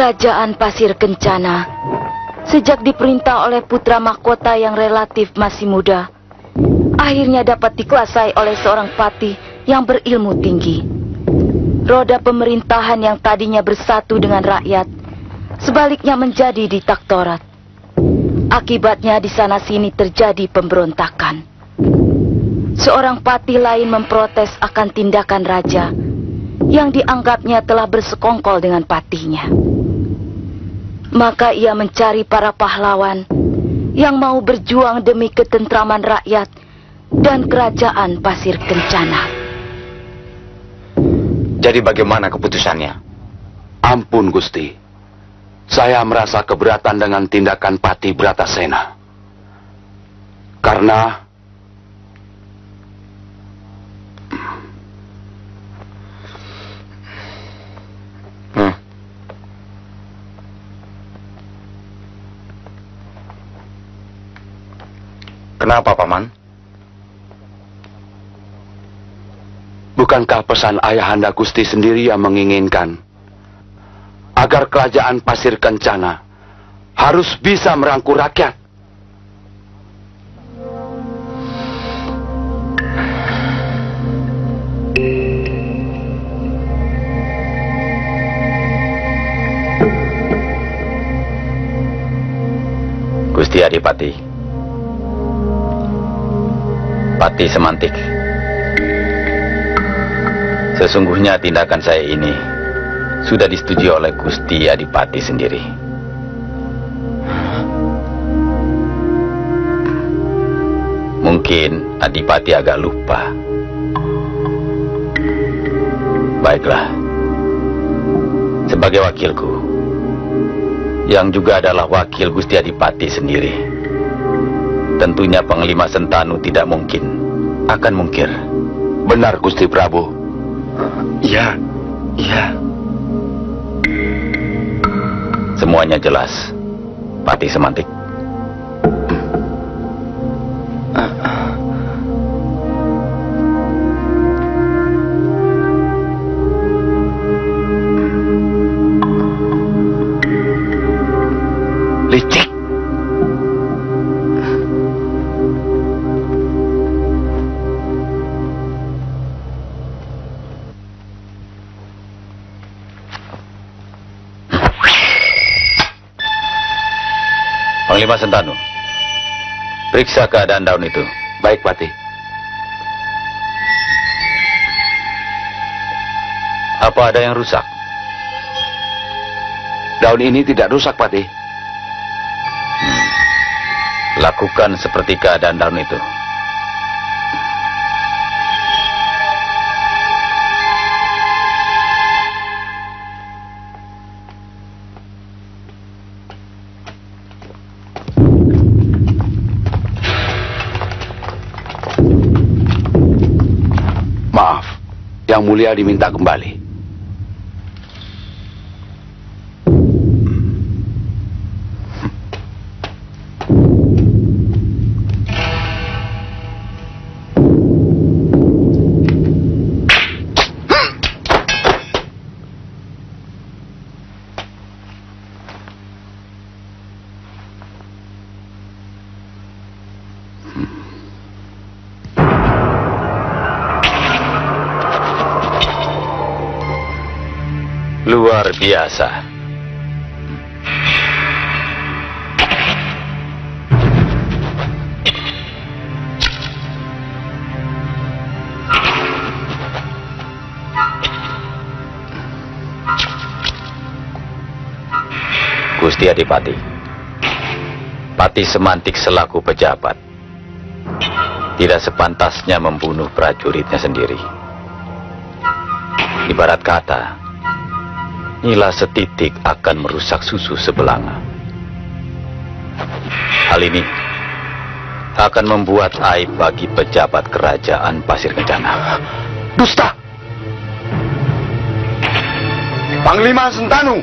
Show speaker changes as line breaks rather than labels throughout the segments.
Kerajaan Pasir Kencana, sejak diperintah oleh putra mahkota yang relatif masih muda, akhirnya dapat dikuasai oleh seorang patih yang berilmu tinggi. Roda pemerintahan yang tadinya bersatu dengan rakyat, sebaliknya menjadi diktatorat. Akibatnya di sana-sini terjadi pemberontakan. Seorang patih lain memprotes akan tindakan raja yang dianggapnya telah bersekongkol dengan patihnya. Maka ia mencari para pahlawan yang mau berjuang demi ketentraman rakyat dan kerajaan Pasir Kencana.
Jadi bagaimana keputusannya?
Ampun Gusti, saya merasa keberatan dengan tindakan Patih Bratasena. Karena
Kenapa, Paman?
bukankah pesan Ayahanda Gusti sendiri yang menginginkan agar kerajaan Pasir Kencana harus bisa merangkul rakyat?
Gusti Adipati, Patih Semantik, sesungguhnya tindakan saya ini sudah disetujui oleh Gusti Adipati sendiri. Mungkin Adipati agak lupa. Baiklah, sebagai wakilku, yang juga adalah wakil Gusti Adipati sendiri, tentunya Panglima Sentanu tidak mungkin akan mungkir.
Benar Gusti Prabu.
Iya, iya.
Semuanya jelas, Patih Semantik.
Licik.
Panglima Sentanu, periksa keadaan daun itu.
Baik, Patih.
Apa ada yang rusak?
Daun ini tidak rusak, Patih.
Lakukan seperti keadaan daun itu.
Maaf, Yang Mulia diminta kembali.
Luar biasa. Gusti Adipati, Patih Semantik selaku pejabat tidak sepantasnya membunuh prajuritnya sendiri. Ibarat kata, nila setitik akan merusak susu sebelanga. Hal ini akan membuat aib bagi pejabat kerajaan Pasir Kencana.
Dusta! Panglima Sentanu!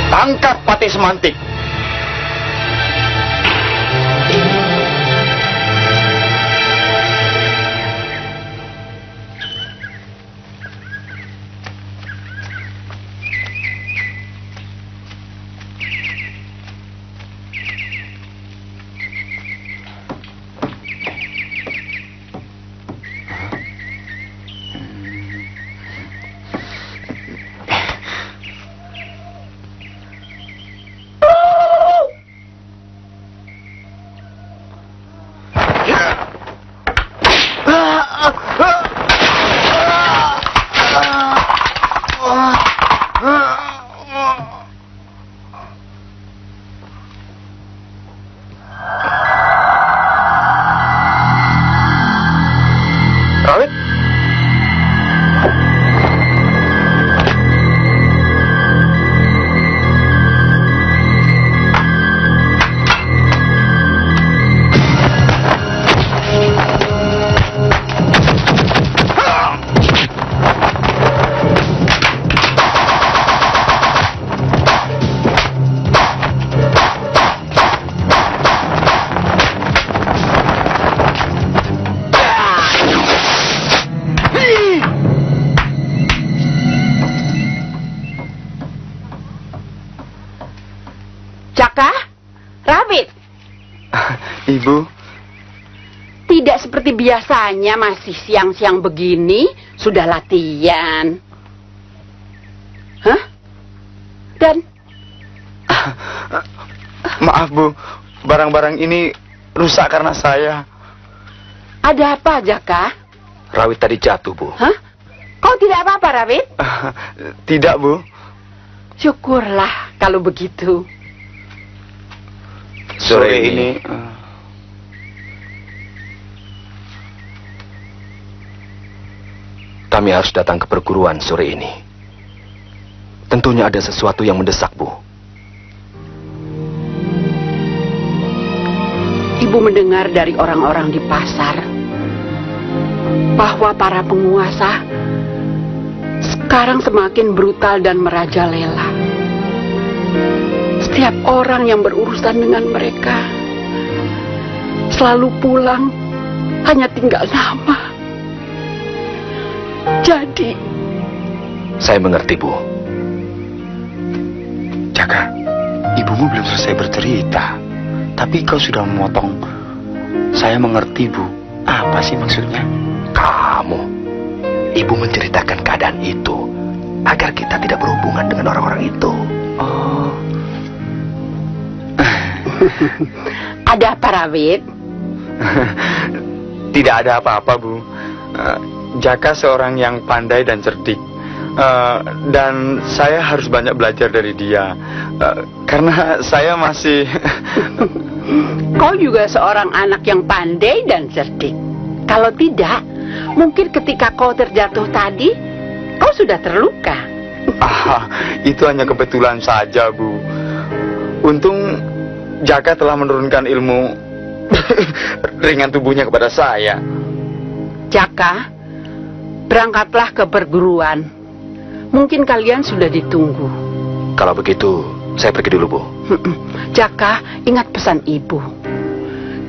Tangkap Patih Semantik. Rawit?
Jaka, Rawit,
Ibu,
tidak seperti biasanya masih siang-siang begini sudah latihan. Hah? Dan
maaf Bu, barang-barang ini rusak karena saya.
ada apa, Jaka?
Rawit tadi jatuh, Bu.
Hah? Kau tidak apa-apa, Rawit?
Tidak Bu.
Syukurlah kalau begitu.
Sore ini
Kami harus datang ke perguruan sore ini. Tentunya ada sesuatu yang mendesak, Bu.
Ibu mendengar dari orang-orang di pasar bahwa para penguasa sekarang semakin brutal dan merajalela. Setiap orang yang berurusan dengan mereka selalu pulang hanya tinggal nama. Jadi,
Saya mengerti, Bu.
Jaka, ibumu belum selesai bercerita. Tapi kau sudah memotong. Saya mengerti, Bu. Apa sih maksudnya?
Kamu, Ibu menceritakan keadaan itu agar kita tidak berhubungan dengan orang-orang itu.
Oh.
ada apa, Rawit?
Tidak ada apa-apa, Bu. Jaka seorang yang pandai dan cerdik. Dan saya harus banyak belajar dari dia. Karena saya masih...
Kau juga seorang anak yang pandai dan cerdik. Kalau tidak, mungkin ketika kau terjatuh tadi, kau sudah terluka.
Itu hanya kebetulan saja, Bu. Untung Jaka telah menurunkan ilmu ringan tubuhnya kepada saya.
Jaka, berangkatlah ke perguruan. Mungkin kalian sudah ditunggu.
Kalau begitu, saya pergi dulu, Bu.
Jaka, ingat pesan ibu.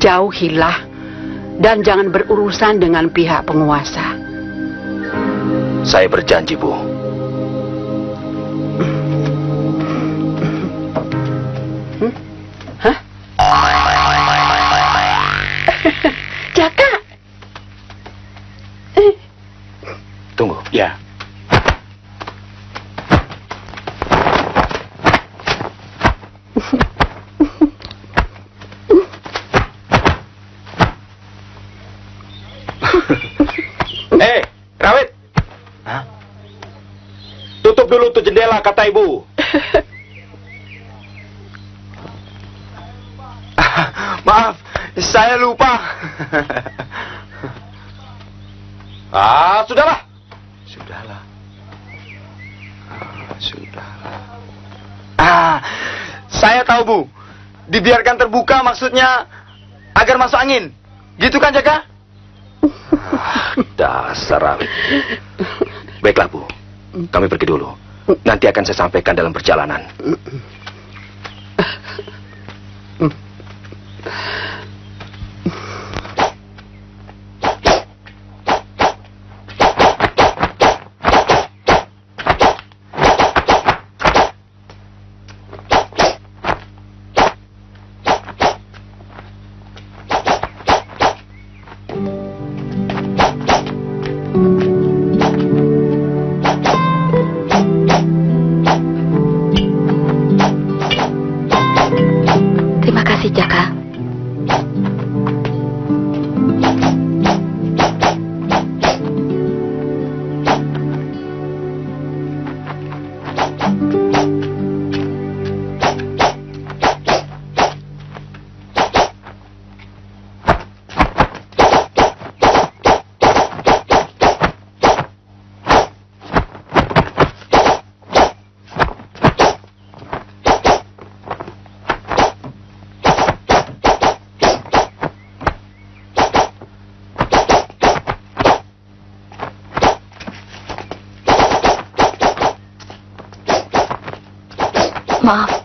Jauhilah dan jangan berurusan dengan pihak penguasa.
Saya berjanji, Bu.
Hah? Jaka.
Tunggu.
Ya.
Rawit.
Hah?
Tutup dulu tuh jendela, kata Ibu.
Maaf, saya lupa.
Sudahlah.
Sudahlah. Saya tahu, Bu. Dibiarkan terbuka maksudnya agar masuk angin. Gitu kan, Jaka?
Dasar Rawit. Baiklah, Bu. Kami pergi dulu. Nanti akan saya sampaikan dalam perjalanan.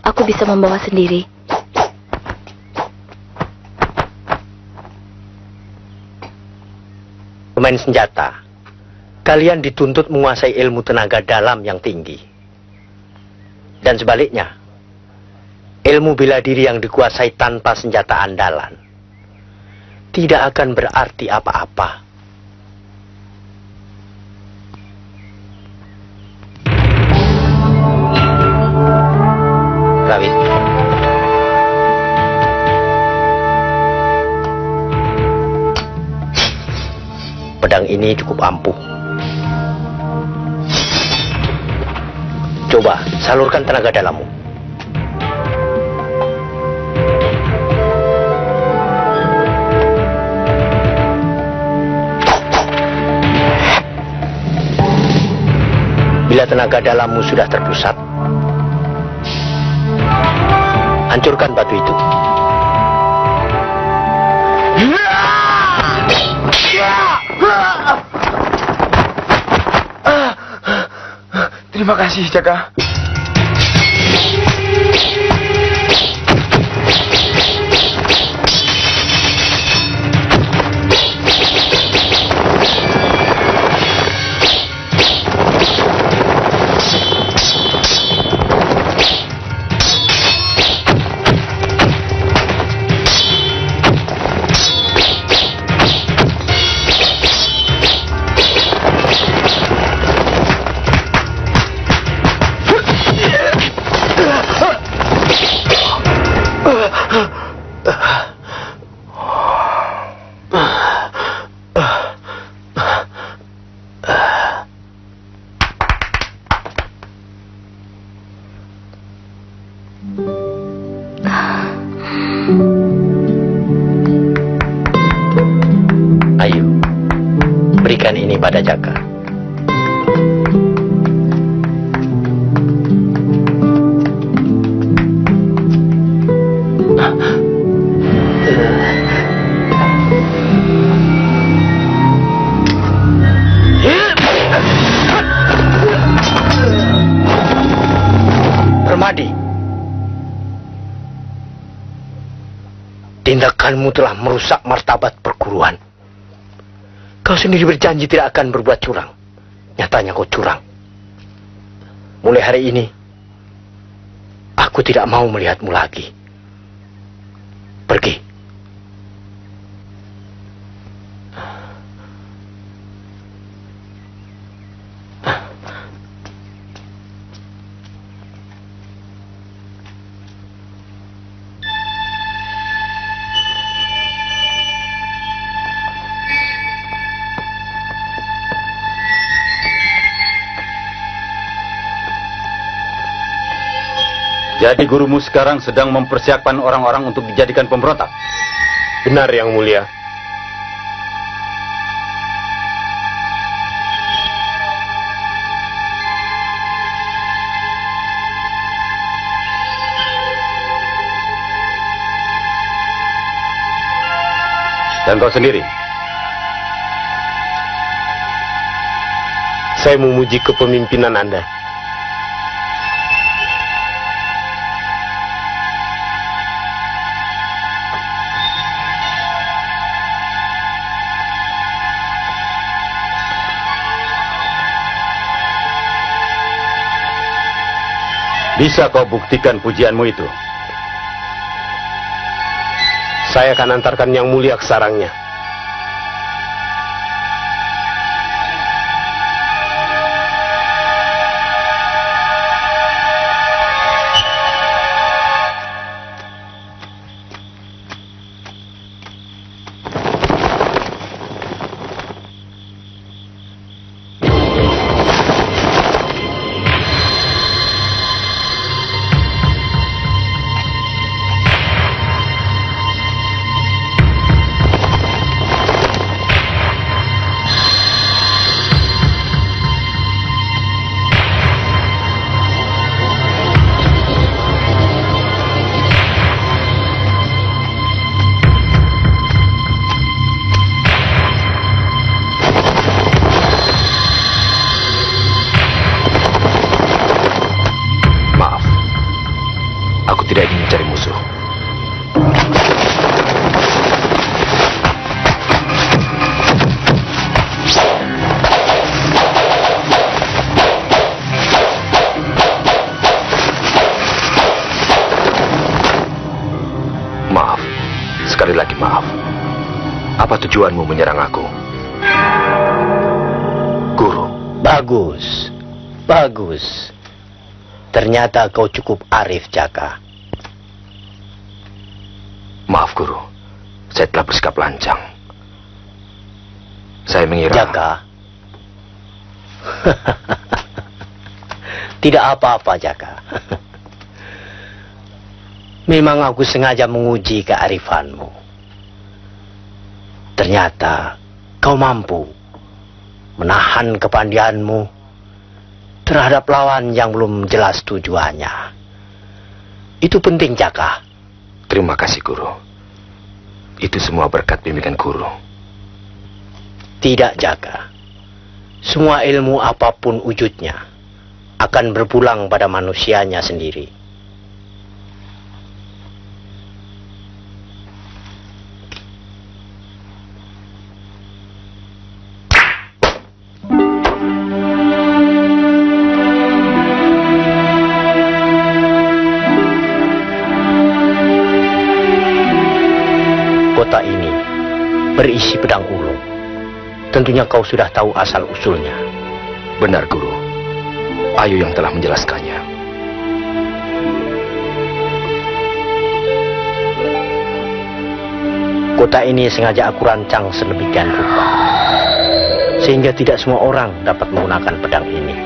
aku bisa membawa sendiri.
Pemain senjata, kalian dituntut menguasai ilmu tenaga dalam yang tinggi. Dan sebaliknya, ilmu bela diri yang dikuasai tanpa senjata andalan tidak akan berarti apa-apa. Rawit, pedang ini cukup ampuh. Coba salurkan tenaga dalammu. Bila tenaga dalammu sudah terpusat, hancurkan batu itu.
Terima kasih, Jaka. Ayo, berikan ini pada Jaka. Permadi, tindakanmu telah merusak martabat perguruan. Kau sendiri berjanji tidak akan berbuat curang. Nyatanya kau curang. Mulai hari ini, aku tidak mau melihatmu lagi. Pergi.
Jadi gurumu sekarang sedang mempersiapkan orang-orang untuk dijadikan pemberontak?
Benar, Yang Mulia.
Dan kau sendiri?
Saya memuji kepemimpinan Anda.
Bisa kau buktikan pujianmu itu?
Saya akan antarkan Yang Mulia ke sarangnya.
Apa tujuanmu menyerang aku? Guru.
Bagus, bagus. Ternyata kau cukup arif, Jaka.
Maaf, Guru. Saya telah bersikap lancang. Saya mengira...
Jaka. Tidak apa-apa, Jaka. Memang aku sengaja menguji kearifanmu. Ternyata kau mampu menahan kepandianmu terhadap lawan yang belum jelas tujuannya. Itu penting, Jaka.
Terima kasih, Guru. Itu semua berkat bimbingan Guru.
Tidak, Jaka. Semua ilmu apapun wujudnya akan berpulang pada manusianya sendiri. Kota ini berisi pedang ulung. Tentunya kau sudah tahu asal-usulnya.
Benar, Guru. Ayu yang telah menjelaskannya.
Kota ini sengaja aku rancang sedemikian rupa, sehingga tidak semua orang dapat menggunakan pedang ini.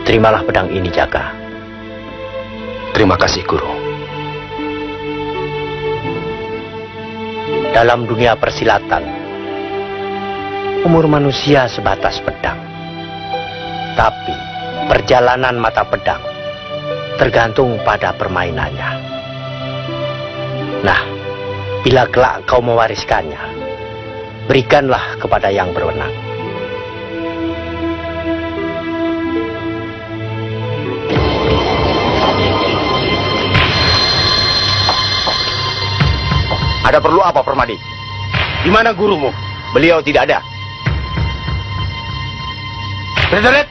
Terimalah pedang ini, Jaka.
Terima kasih, Guru.
Dalam dunia persilatan, umur manusia sebatas pedang. Tapi perjalanan mata pedang tergantung pada permainannya. Nah, bila kelak kau mewariskannya, berikanlah kepada yang berwenang.
Ada perlu apa, Permadi?
Di mana gurumu? Beliau tidak ada.
Prajurit!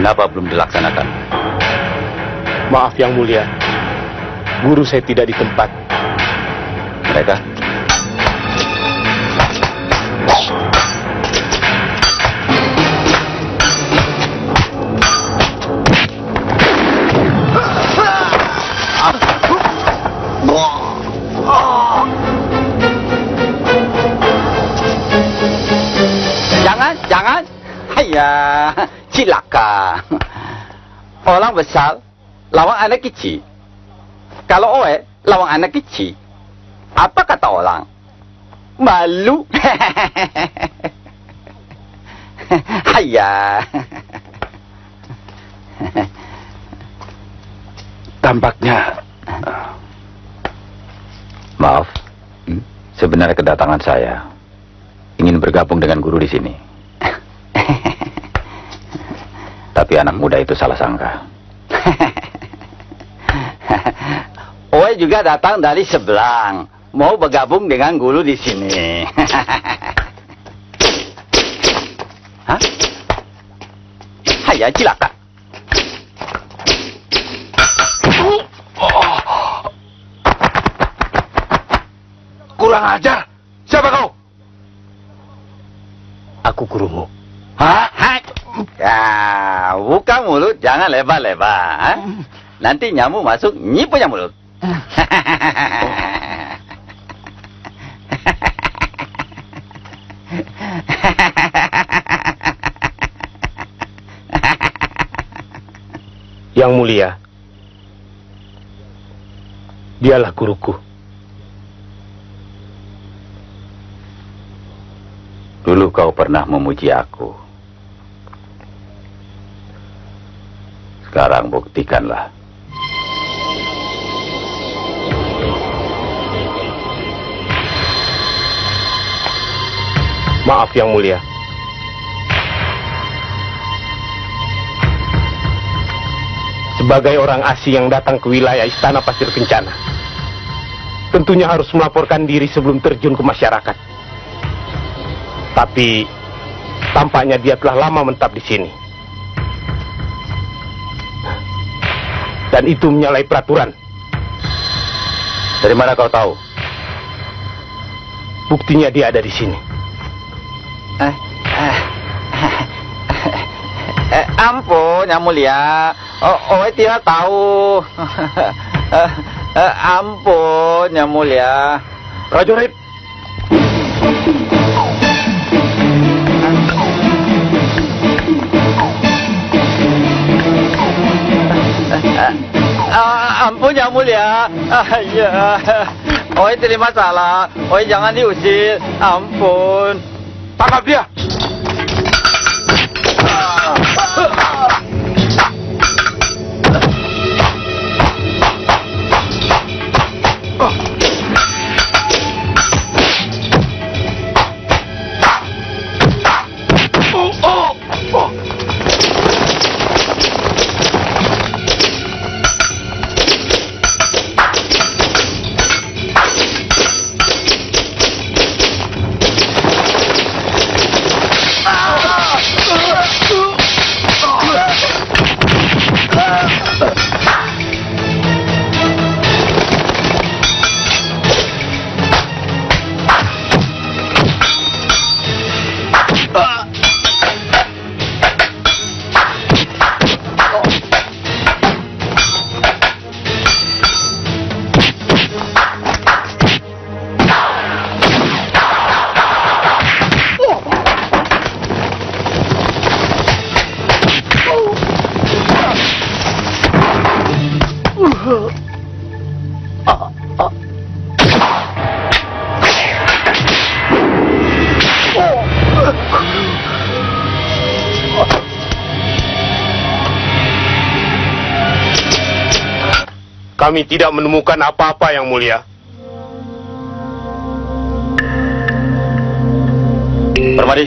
Kenapa belum dilaksanakan?
Maaf, Yang Mulia. Guru saya tidak di tempat.
Mereka?
Jangan. Hayya, cilaka. Orang besar lawan anak kecil. Kalau oe lawan anak kecil, apa kata orang? Malu. Hayya.
Tampaknya...
Maaf, sebenarnya kedatangan saya ingin bergabung dengan guru di sini. Tapi anak muda itu salah sangka.
Oe juga datang dari seberang, mau bergabung dengan guru di sini. Hah? Hayya, cilaka.
Kurang ajar! Siapa kau?
Aku gurumu.
Hah? Ya, buka mulut, jangan lebar-lebar. Nanti nyamuk masuk, nyi punya mulut.
Yang Mulia, dialah guruku.
Dulu kau pernah memuji aku. Sekarang buktikanlah.
Maaf Yang Mulia. Sebagai orang asing yang datang ke wilayah Istana Pasir Kencana, tentunya harus melaporkan diri sebelum terjun ke masyarakat. Tapi tampaknya dia telah lama menetap di sini. Dan itu menyalahi peraturan.
Dari mana kau tahu?
Buktinya dia ada di sini.
Ampun, Yang Mulia. Oh, tidak tahu. Ampun, Yang Mulia.
Prajurit,
ampun Yang Mulia. Ya. Oi terima salah. Oi jangan diusir. Ampun.
tangkap dia. Kami tidak menemukan apa-apa Yang Mulia.
Permadi.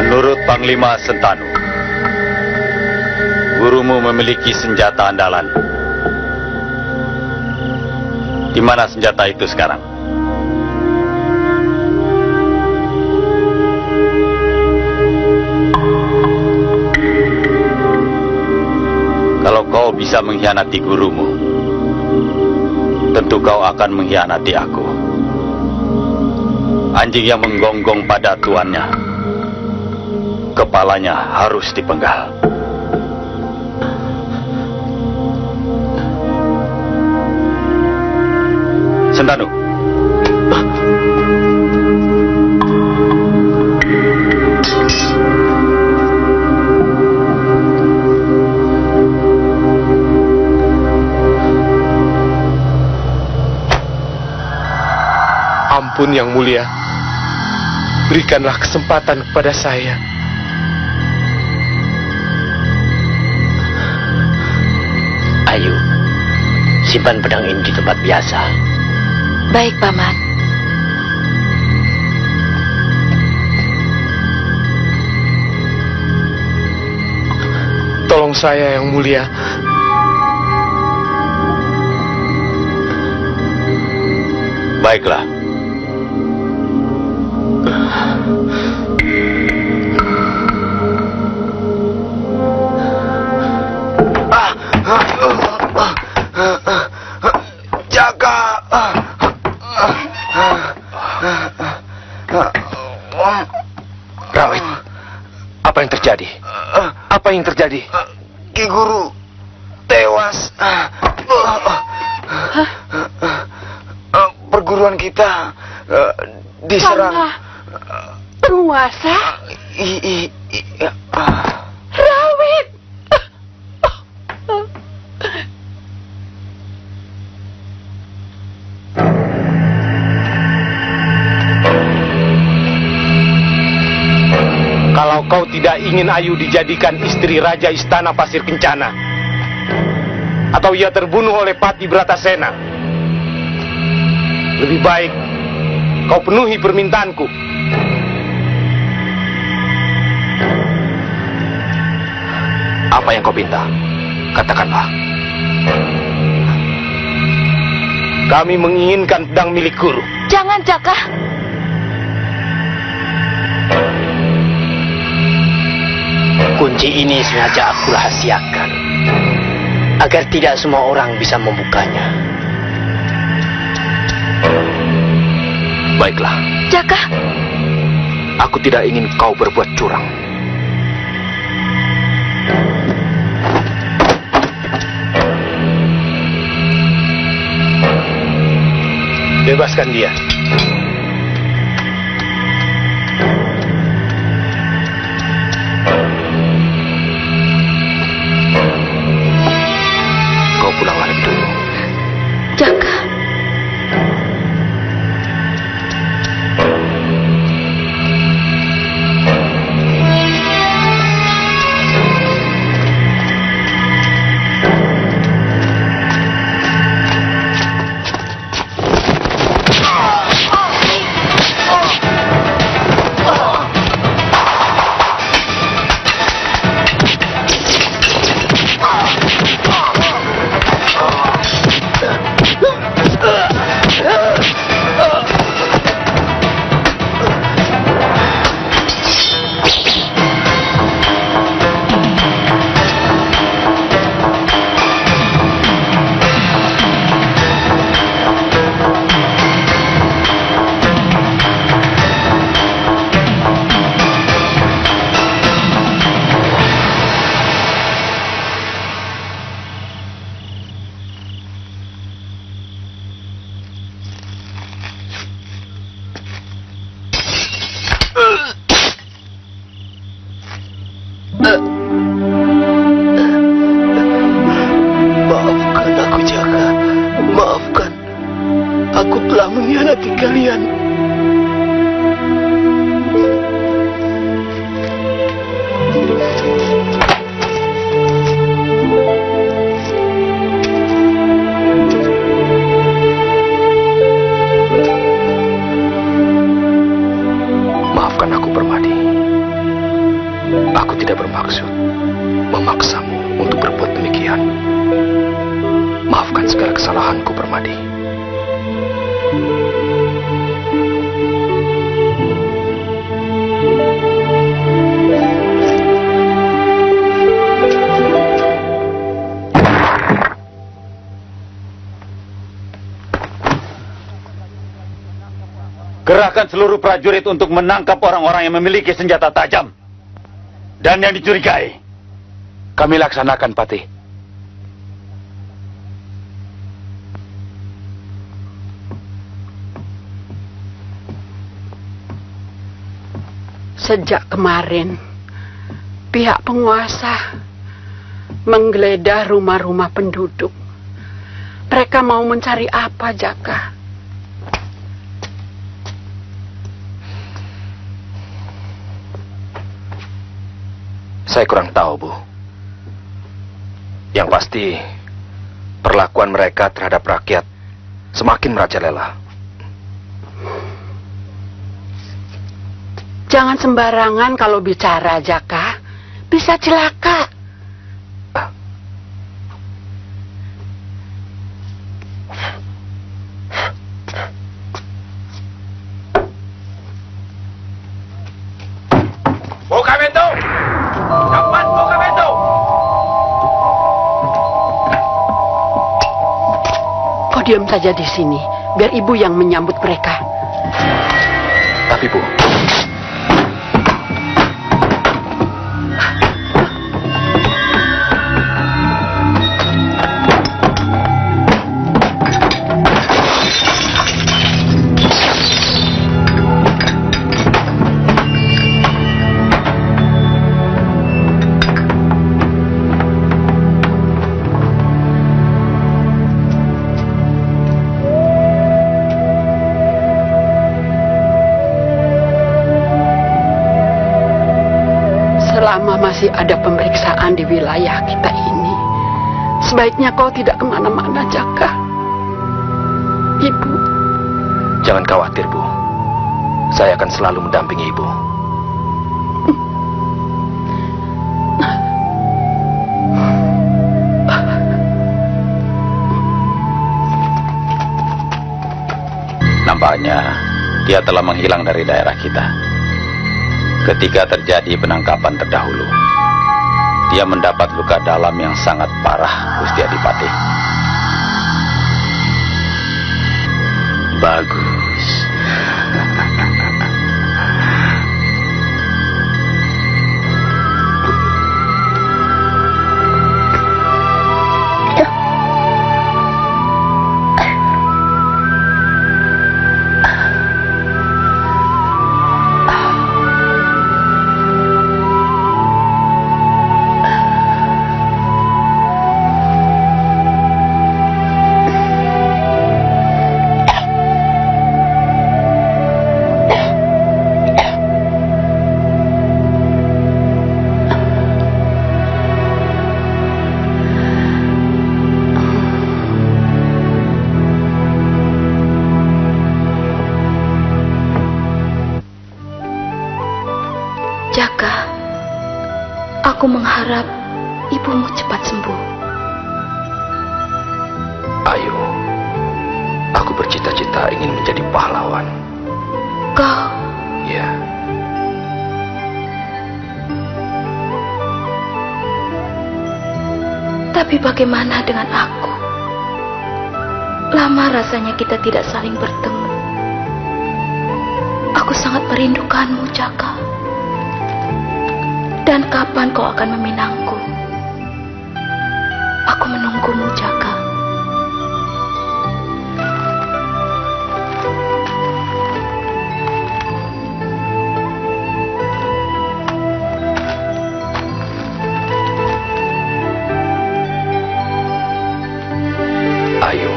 Menurut Panglima Sentanu, gurumu memiliki senjata andalan. Di mana senjata itu sekarang? Kalau kau bisa mengkhianati gurumu, tentu kau akan mengkhianati aku. Anjing yang menggonggong pada tuannya, kepalanya harus dipenggal. Sentanu.
Ampun Yang Mulia, berikanlah kesempatan kepada saya.
Ayo, simpan pedang ini di tempat biasa.
Baik, Paman.
Tolong saya Yang Mulia.
Baiklah.
Jaga.
Rawit, apa yang terjadi? Apa yang terjadi?
Ki Guru tewas. Perguruan kita diserang
penguasa.
kau tidak ingin Ayu dijadikan istri Raja Istana Pasir Kencana, atau ia terbunuh oleh Pati Bratasena, lebih baik kau penuhi permintaanku.
Apa yang kau minta? Katakanlah.
Kami menginginkan pedang milik Guru.
Jangan, Jaka.
Kunci ini sengaja aku rahasiakan, agar tidak semua orang bisa membukanya.
Baiklah.
Jaka.
Aku tidak ingin kau berbuat curang.
Bebaskan dia.
Kau pulanglah lebih dulu.
Jaka.
Maafkan aku, Jaka. Maafkan. Aku telah mengkhianati kalian.
Maafkan aku, Permadi. Aku tidak bermaksud memaksamu untuk berbuat demikian. Maafkan segala kesalahanku, Permadi.
Kerahkan seluruh prajurit untuk menangkap orang-orang yang memiliki senjata tajam dan yang dicurigai.
Kami laksanakan, Patih.
Sejak kemarin, pihak penguasa menggeledah rumah-rumah penduduk. Mereka mau mencari apa, Jaka?
Saya kurang tahu, Bu. Yang pasti, perlakuan mereka terhadap rakyat semakin merajalela.
Jangan sembarangan kalau bicara, Jaka. Bisa celaka.
Buka pintu! Cepat buka pintu!
Kau diam saja di sini, biar ibu yang menyambut mereka.
Tapi, Bu,
masih ada pemeriksaan di wilayah kita ini. Sebaiknya kau tidak kemana-mana, Jaka. Ibu.
Jangan khawatir, Bu. Saya akan selalu mendampingi Ibu.
Nampaknya dia telah menghilang dari daerah kita. Ketika terjadi penangkapan terdahulu, dia mendapat luka dalam yang sangat parah, Gusti Adipati.
Bagus.
Jaka, aku mengharap ibumu cepat sembuh.
Ayu, aku bercita-cita ingin menjadi pahlawan.
Kau?
Ya.
Tapi bagaimana dengan aku? Lama rasanya kita tidak saling bertemu. Aku sangat merindukanmu, Jaka. Dan kapan kau akan meminangku? Aku menunggumu, Jaka.
Ayu,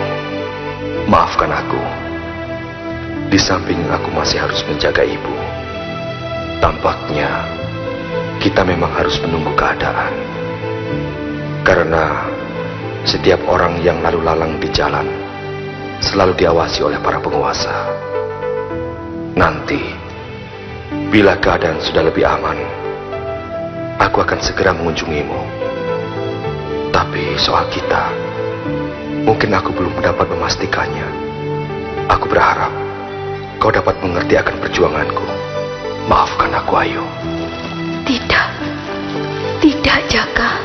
maafkan aku. Di samping aku masih harus menjaga ibu. Tampaknya kita memang harus menunggu keadaan. Karena setiap orang yang lalu lalang di jalan selalu diawasi oleh para penguasa. Nanti, bila keadaan sudah lebih aman, aku akan segera mengunjungimu. Tapi soal kita, mungkin aku belum dapat memastikannya. Aku berharap kau dapat mengerti akan perjuanganku. Maafkan aku, Ayu.
Tidak, tidak, Jaka.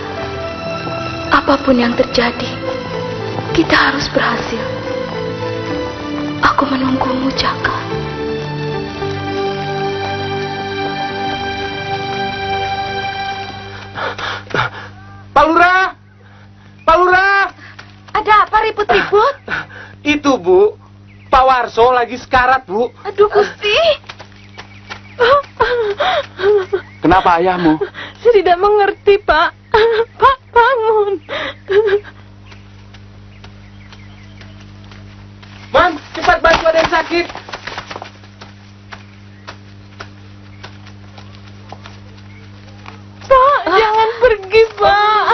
Apapun yang terjadi, kita harus berhasil. Aku menunggumu, Jaka.
Pak Lurah! Pak Lurah!
Ada apa ribut-ribut?
Itu, Bu. Pak Warso lagi sekarat, Bu.
Aduh, Gusti.
Kenapa ayahmu?
Saya tidak mengerti, Pak. Pak, bangun.
Mam, cepat bantu, ada yang sakit.
Pak, jangan pergi, Pak.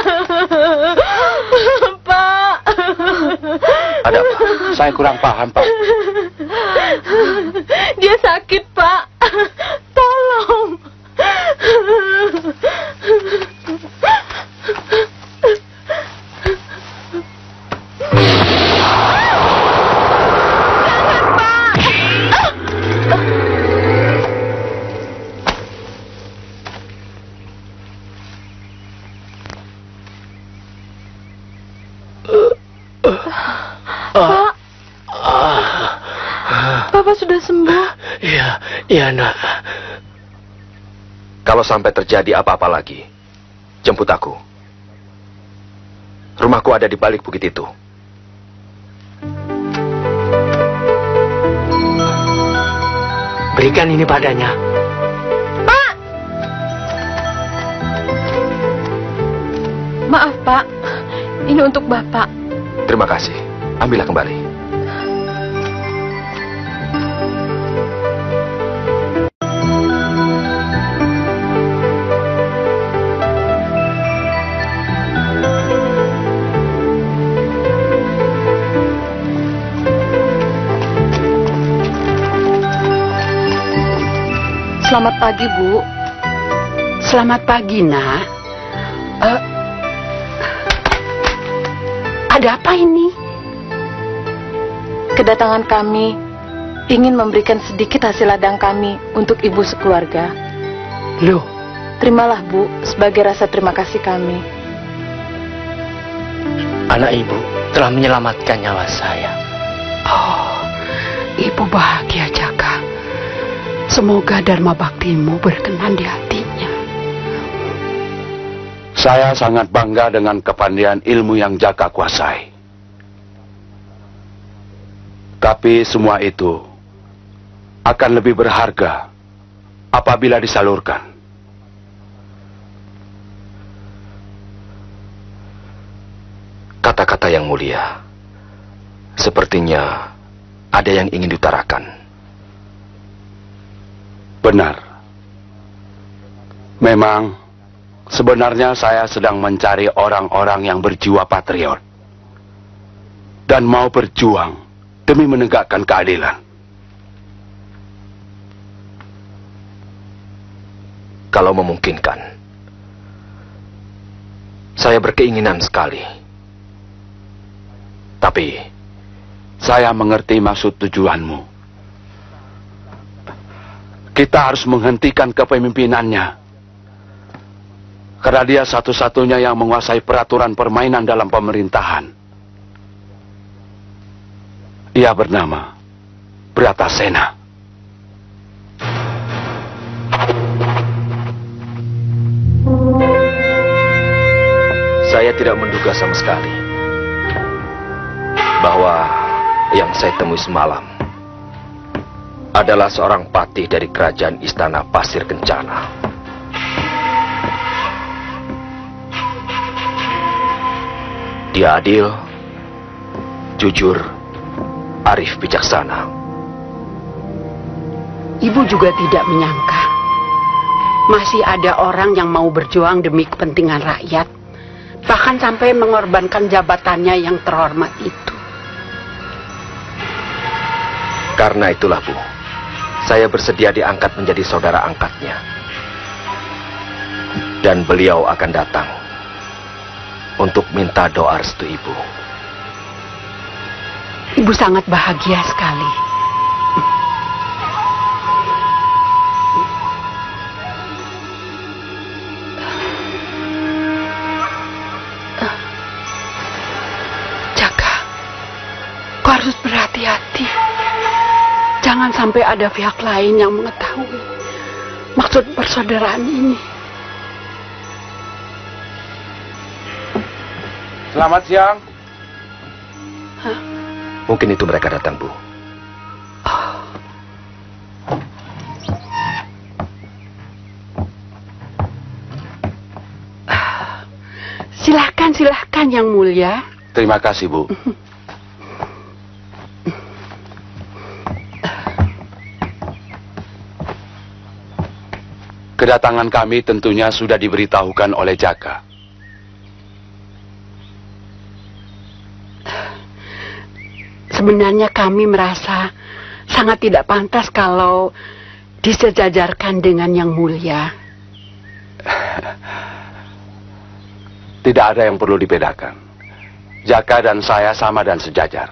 Pak.
Ada apa? Saya kurang paham, Pak.
Dia sakit, Pak. Tolong. Pak, Bapak sudah sembuh?
Iya, Nak.
Kalau sampai terjadi apa-apa lagi, jemput aku. Rumahku ada di balik bukit itu.
Berikan ini padanya.
Pak! Maaf, Pak. Ini untuk Bapak.
Terima kasih. Ambillah kembali.
Selamat pagi, Bu.
Selamat pagi, Nak. Ada apa ini?
Kedatangan kami ingin memberikan sedikit hasil ladang kami untuk ibu sekeluarga.
Loh,
Terimalah, Bu, sebagai rasa terima kasih kami.
Anak ibu telah menyelamatkan nyawa saya.
oh, ibu bahagia, Jaka. Semoga dharma baktimu berkenan di hatinya.
Saya sangat bangga dengan kepandaian ilmu yang Jaka kuasai. Tapi semua itu akan lebih berharga apabila disalurkan.
Kata-kata yang mulia, sepertinya ada yang ingin diutarakan.
Benar. Memang, sebenarnya saya sedang mencari orang-orang yang berjiwa patriot dan mau berjuang demi menegakkan keadilan.
Kalau memungkinkan, saya berkeinginan sekali. Tapi,
Saya mengerti maksud tujuanmu. Kita harus menghentikan kepemimpinannya. Karena dia satu-satunya yang menguasai peraturan permainan dalam pemerintahan. Ia bernama Bratasena.
saya tidak menduga sama sekali bahwa yang saya temui semalam adalah seorang patih dari kerajaan istana Pasir Kencana. Dia adil, jujur, arif bijaksana.
Ibu juga tidak menyangka masih ada orang yang mau berjuang demi kepentingan rakyat, bahkan sampai mengorbankan jabatannya yang terhormat itu.
Karena itulah, Bu, saya bersedia diangkat menjadi saudara angkatnya. Dan beliau akan datang untuk minta doa restu Ibu.
Ibu sangat bahagia sekali. Jaka, kau harus berhati-hati. Jangan sampai ada pihak lain yang mengetahui maksud persaudaraan ini.
Selamat siang.
Mungkin itu mereka datang, Bu.
Silahkan yang mulia.
Terima kasih, Bu. Kedatangan kami tentunya sudah diberitahukan oleh Jaka.
Sebenarnya kami merasa sangat tidak pantas kalau disejajarkan dengan yang mulia.
Tidak ada yang perlu dibedakan. Jaka dan saya sama dan sejajar.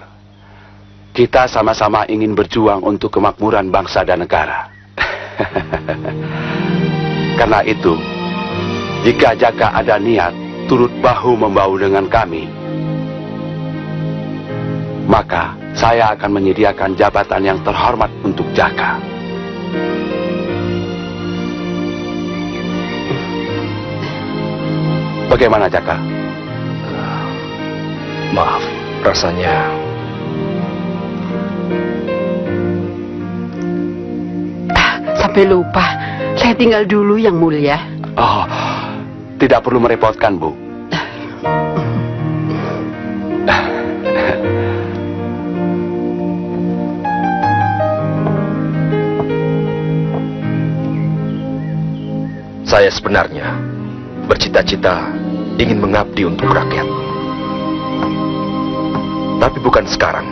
Kita sama-sama ingin berjuang untuk kemakmuran bangsa dan negara. Karena itu, jika Jaka ada niat turut bahu-membahu dengan kami, maka saya akan menyediakan jabatan yang terhormat untuk Jaka. Bagaimana, Jaka?
Maaf, rasanya
Sampai lupa, saya tinggal dulu yang mulia.
Oh, tidak perlu merepotkan, Bu.
saya sebenarnya bercita-cita ingin mengabdi untuk rakyat. Tapi bukan sekarang.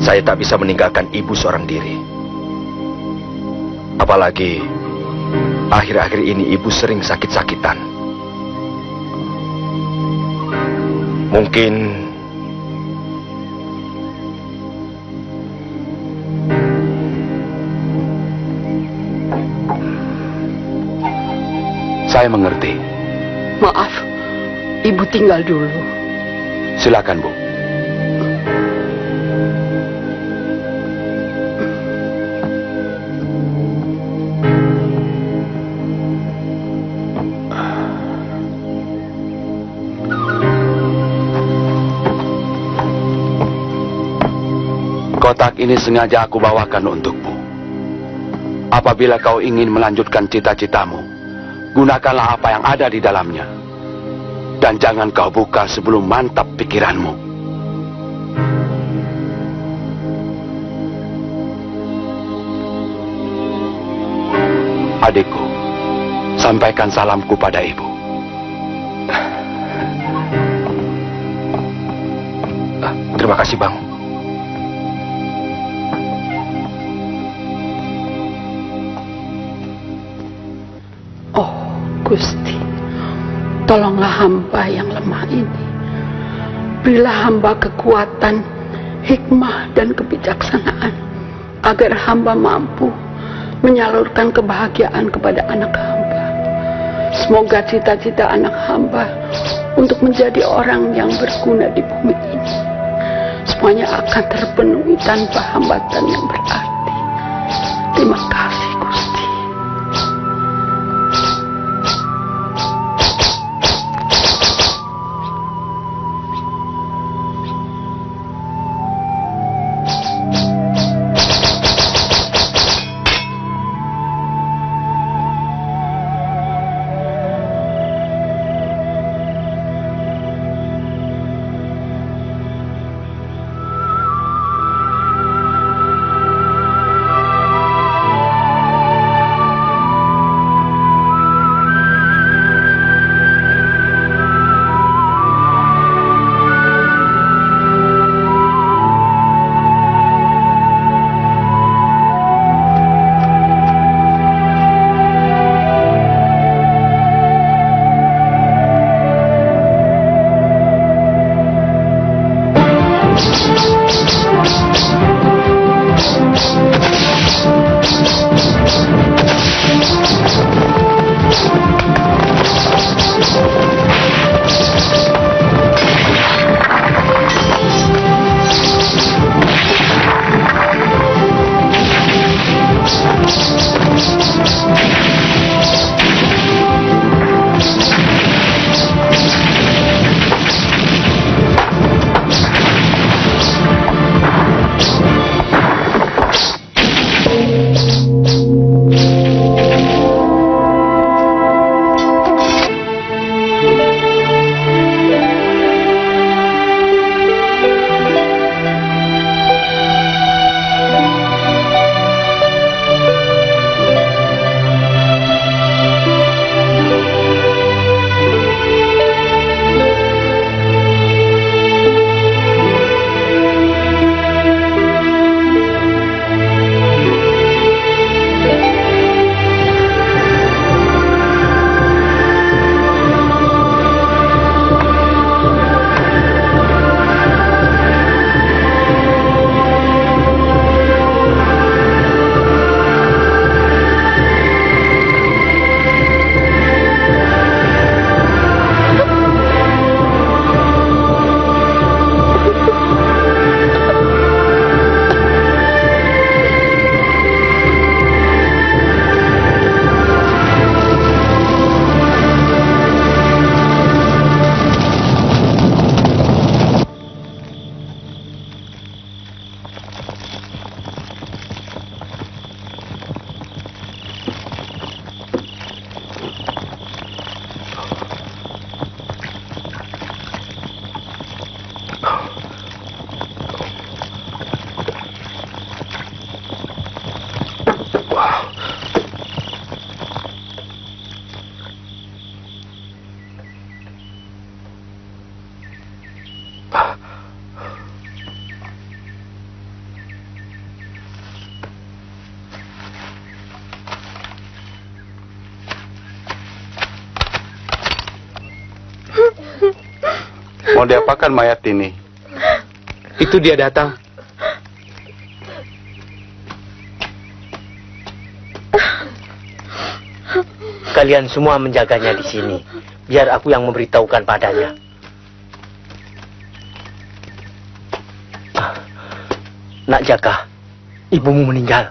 Saya tak bisa meninggalkan ibu seorang diri. Apalagi akhir-akhir ini ibu sering sakit-sakitan. Mungkin
saya mengerti.
Maaf, Ibu tinggal dulu.
Silakan, Bu. Kotak ini sengaja aku bawakan untukmu. Apabila kau ingin melanjutkan cita-citamu, gunakanlah apa yang ada di dalamnya. Dan jangan kau buka sebelum mantap pikiranmu. Adikku, sampaikan salamku pada ibu.
terima kasih, Bang.
Gusti, tolonglah hamba yang lemah ini. Berilah hamba kekuatan, hikmah, dan kebijaksanaan, agar hamba mampu menyalurkan kebahagiaan kepada anak hamba. Semoga cita-cita anak hamba untuk menjadi orang yang berguna di bumi ini semuanya akan terpenuhi tanpa hambatan yang berarti. Terima kasih, Gusti.
Mau diapakan mayat ini?
Itu dia datang.
Kalian semua menjaganya di sini. Biar aku yang memberitahukan padanya. Nak Jaka, ibumu meninggal.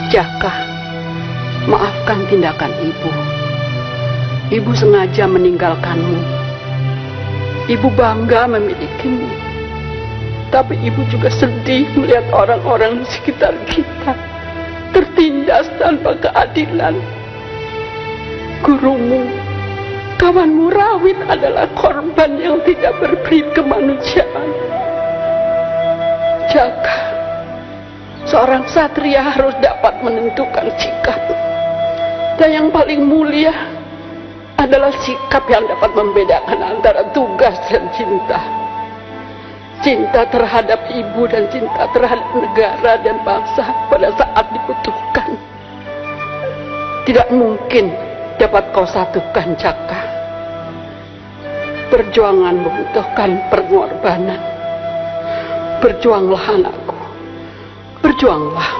Jaka, maafkan tindakan ibu. Ibu sengaja meninggalkanmu. Ibu bangga memilikimu. Tapi ibu juga sedih melihat orang-orang di sekitar kita tertindas tanpa keadilan. Gurumu, kawanmu Rawit adalah korban yang tidak berberi kemanusiaan. Jaka, seorang satria harus dapat menentukan sikap. Dan yang paling mulia adalah sikap yang dapat membedakan antara tugas dan cinta. Cinta terhadap ibu dan cinta terhadap negara dan bangsa pada saat dibutuhkan. Tidak mungkin dapat kau satukan, Jaka. Perjuangan membutuhkan pengorbanan. Berjuanglah anakku. Berjuanglah.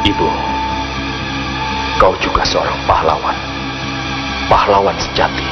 Ibu, kau juga seorang pahlawan. Pahlawan sejati.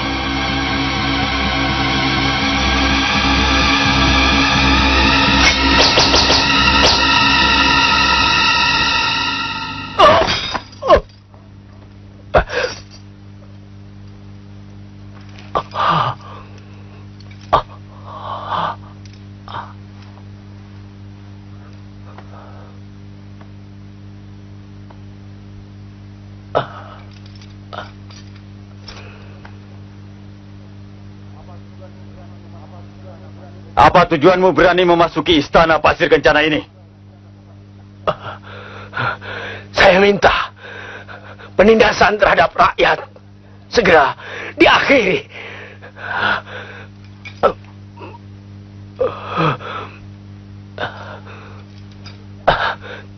Apa tujuanmu berani memasuki istana Pasir Kencana ini?
Saya minta penindasan terhadap rakyat segera diakhiri.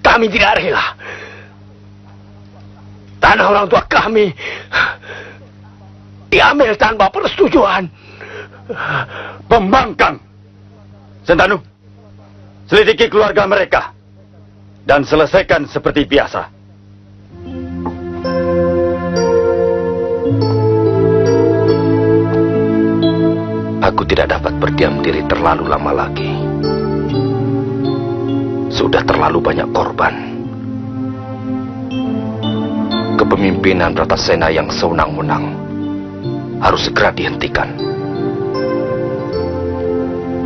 Kami tidak rela tanah orang tua kami diambil tanpa persetujuan.
Pembangkang! Sentanu, selidiki keluarga mereka dan selesaikan seperti biasa.
Aku tidak dapat berdiam diri terlalu lama lagi. Sudah terlalu banyak korban. Kepemimpinan Ratasena yang sewenang-wenang harus segera dihentikan.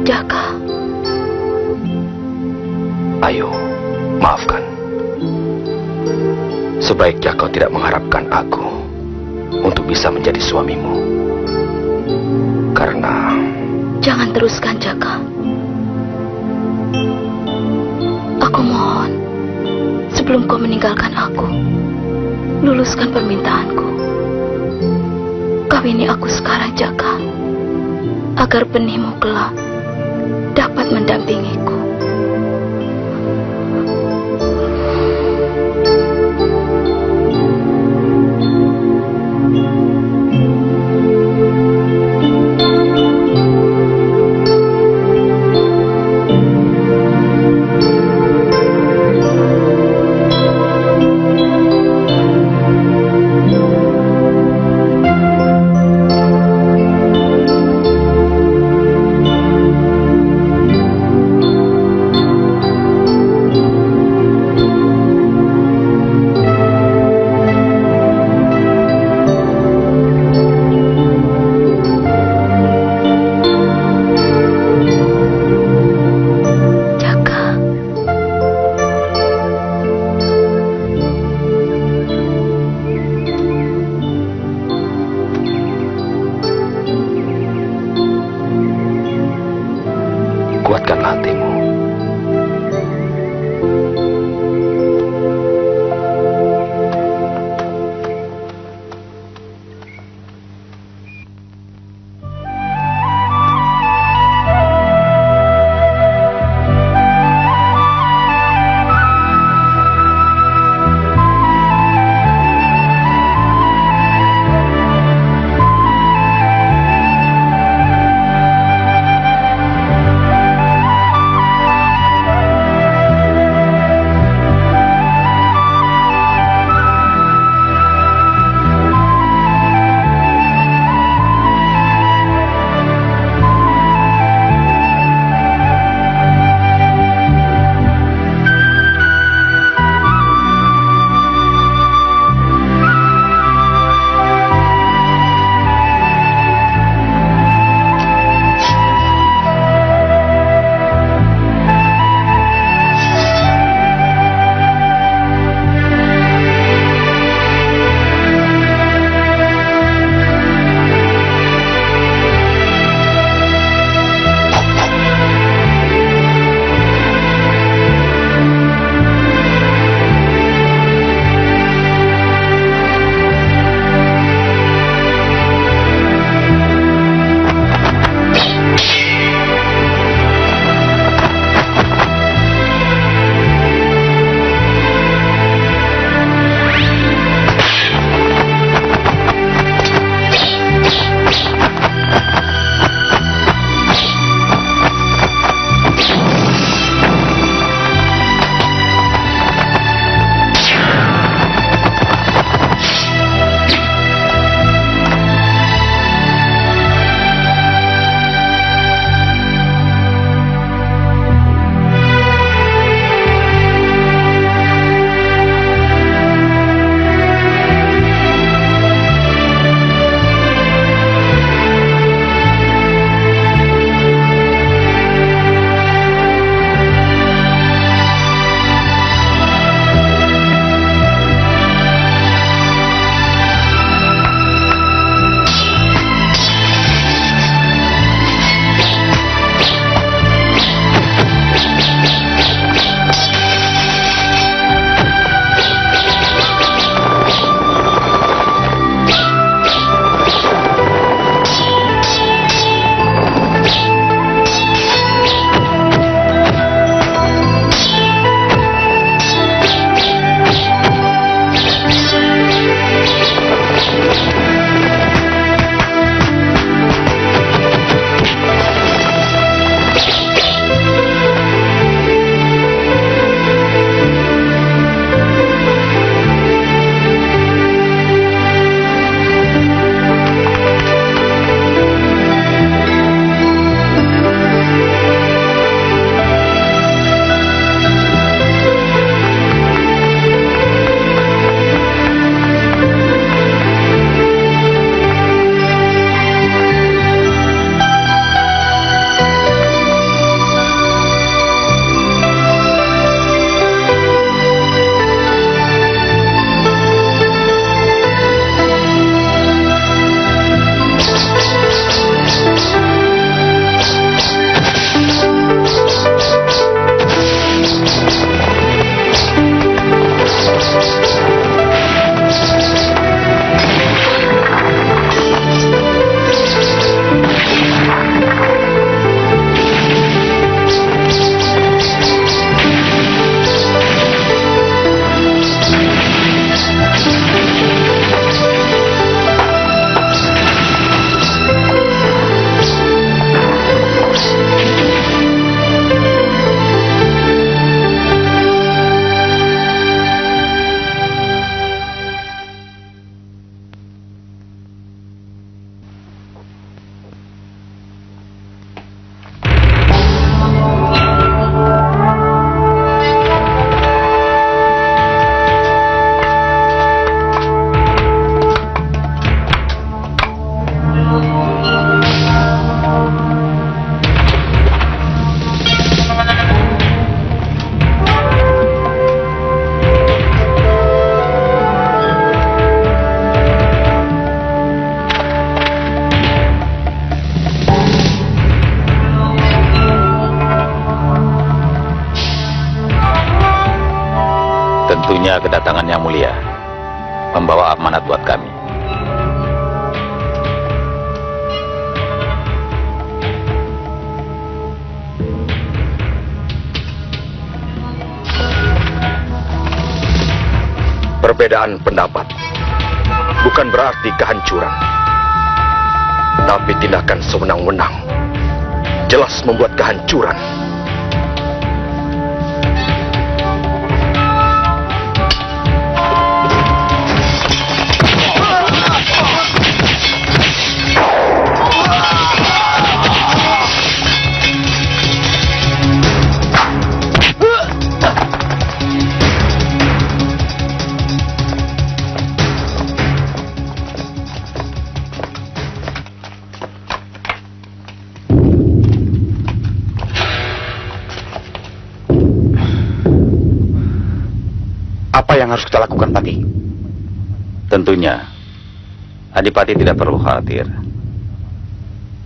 Jaka.
Ayo, maafkan. Sebaiknya kau tidak mengharapkan aku untuk bisa menjadi suamimu. Karena...
Jangan teruskan, Jaka. Aku mohon, sebelum kau meninggalkan aku, luluskan permintaanku. Kawini aku sekarang, Jaka, agar benihmu kelak dapat mendampingiku.
kedatangan Yang Mulia, membawa amanat buat kami.
Perbedaan pendapat bukan berarti kehancuran, tapi tindakan sewenang-wenang jelas membuat kehancuran.
Apa yang harus kita lakukan, Pati?
Tentunya, Adipati tidak perlu khawatir.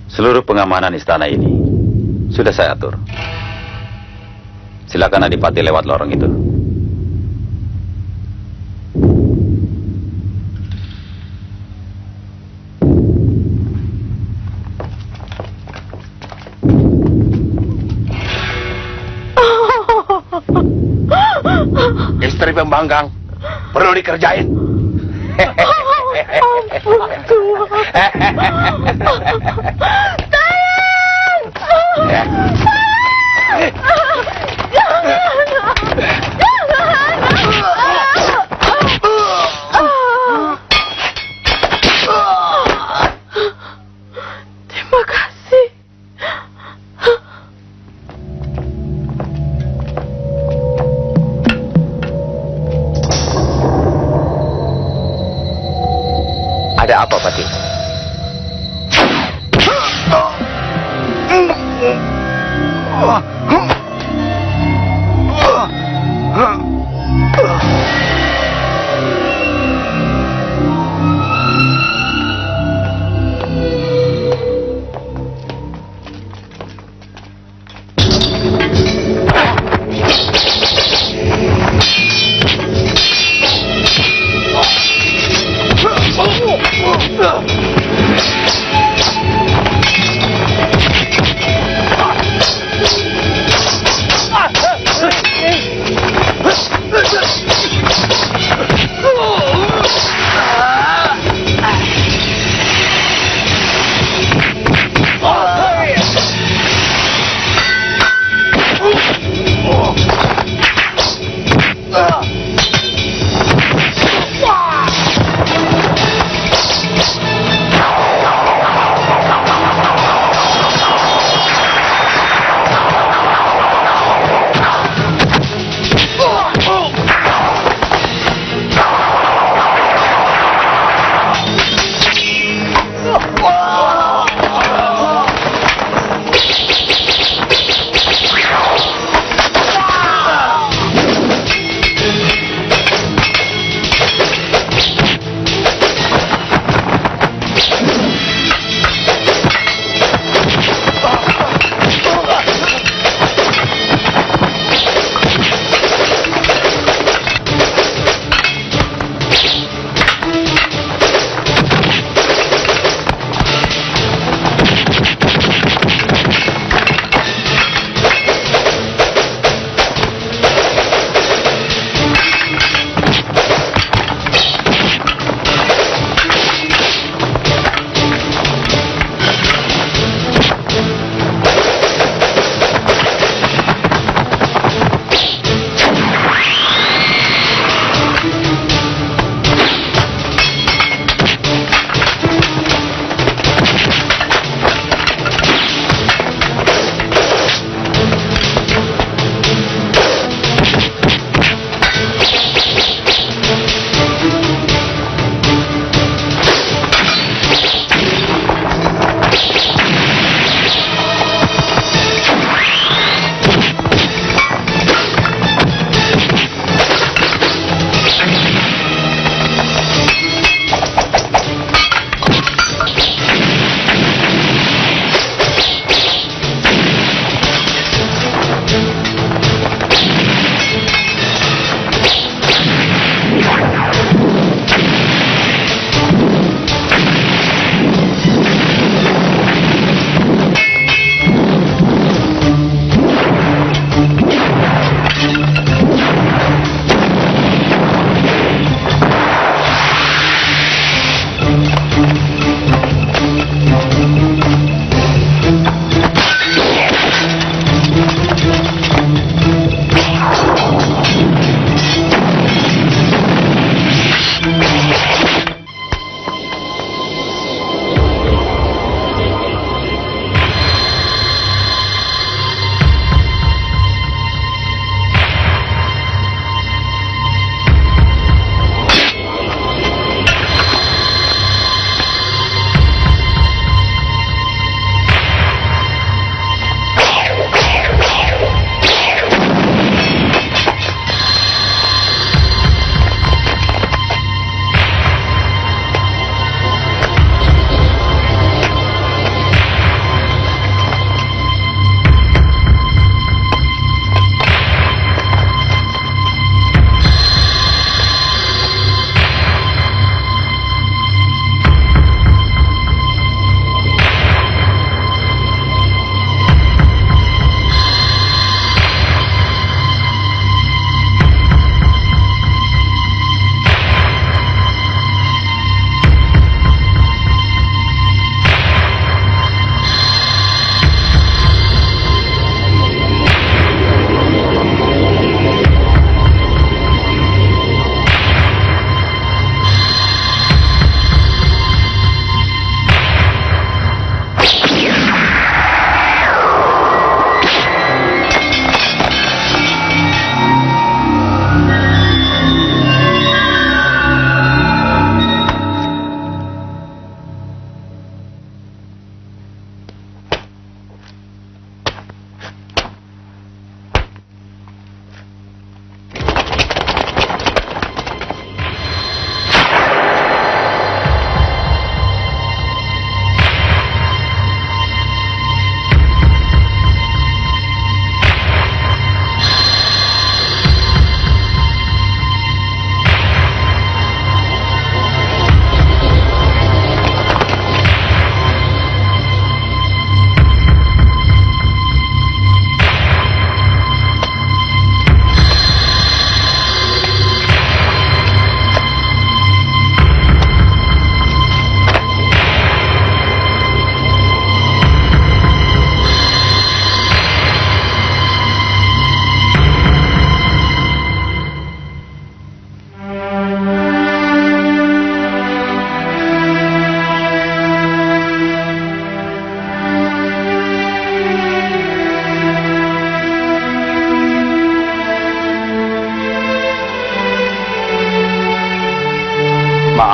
Seluruh pengamanan istana ini sudah saya atur. Silakan Adipati lewat lorong itu.
Istri pembangkang perlu dikerjain.
Ampun, Tuhan. Terima kasih.
Ada apa, Pati?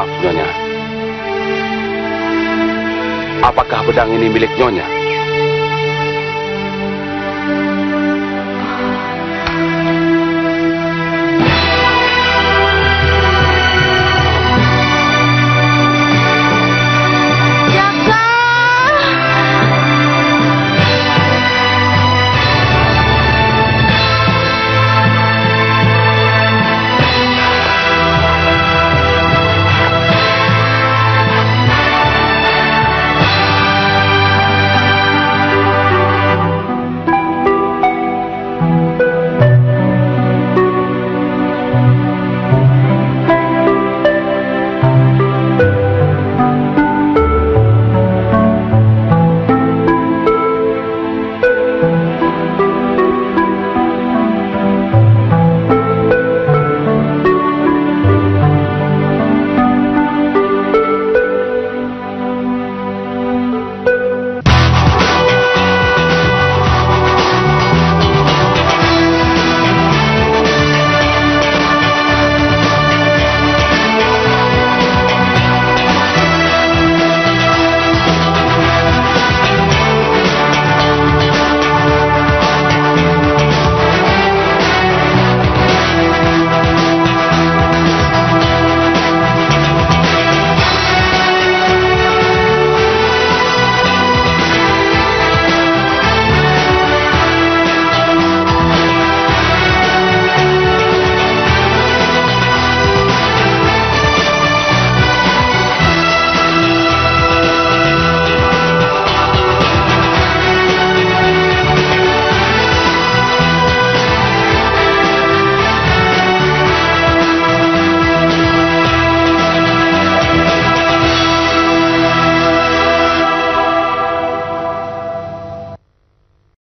Maaf, Nyonya. Apakah pedang ini milik Nyonya?